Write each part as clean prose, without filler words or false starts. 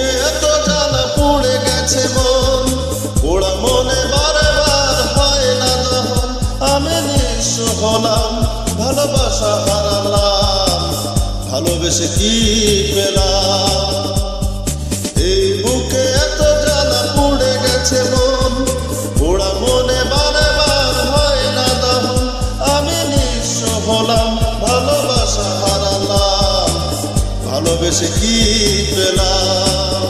বুকে এত জ্বালা পুড়ে গেছে মন, পোড়া মনে বারে বার হয় না দহন। আমি নিঃস্ব হলাম, ভালোবাসা হারালাম, ভালোবেসে কি পেলাম? এই বুকে এত জ্বালা পুড়ে গেছে মন, পোড়া মনে বারে বার হয় না দহন। আমি নিঃস্ব হলাম, ভালোবাসা হারালাম, ভালোবেসে কি পেলাম?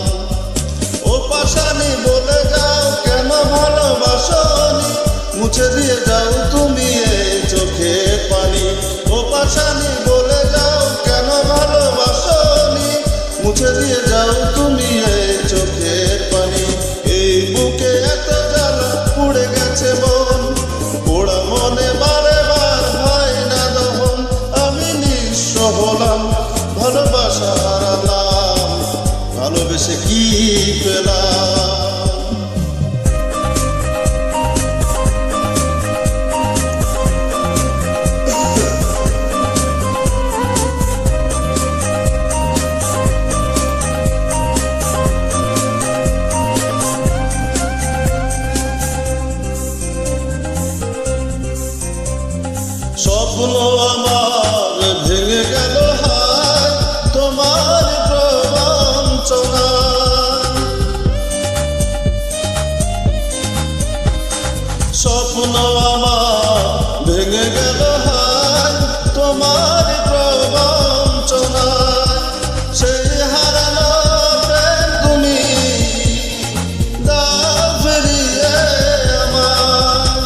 ও পাশানি বলে যাও কেন ভালোবাসনি, মুছে দিয়ে যাও তুমি এই চোখের পানি। ও পাশানি বলে যাও কেন ভালোবাসনি, মুছে দিয়ে যাও তুমি এই চোখের পানি। এই বুকে এত জ্বালা পুড়ে গেছে মন, পোড়া মনে বারে বার হয় না দহন। আমি নিঃস্ব হলাম, ভালোবাসা হারালাম, ভালোবেসে কি পেলাম? স্বপ্ন আমার ভেঙে গেল হায় তোমার প্রবঞ্চনা। স্বপ্ন আমার ভেঙে গেল হায় তোমার প্রবঞ্চনা। সেই হারানো প্রেম তুমি দাও ফিরিয়ে আমার।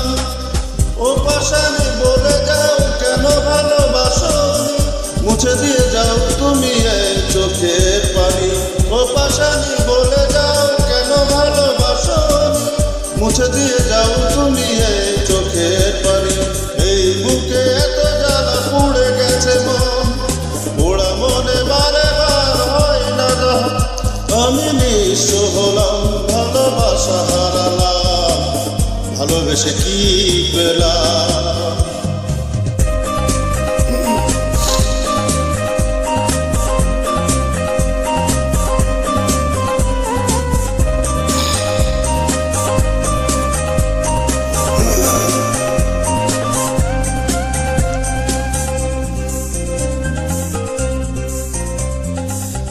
ও পাশানি বলে যাও কেন ভালোবাসনি, মুছে দিয়ে যাও তুমি এই চোখের পানি। ও পাশানি বলে যাও কেন ভালোবাসনি, মুছে দিয়ে যাও তুমি এই চোখের পানি। এই বুকে এত জ্বালা পুড়ে গেছে মন, পোড়া মনে বারে বার হয় না দহন। আমি নিঃস্ব হলাম, ভালোবাসা হারালাম, ভালোবেসে কি পেলাম?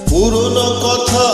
পুরনো কথা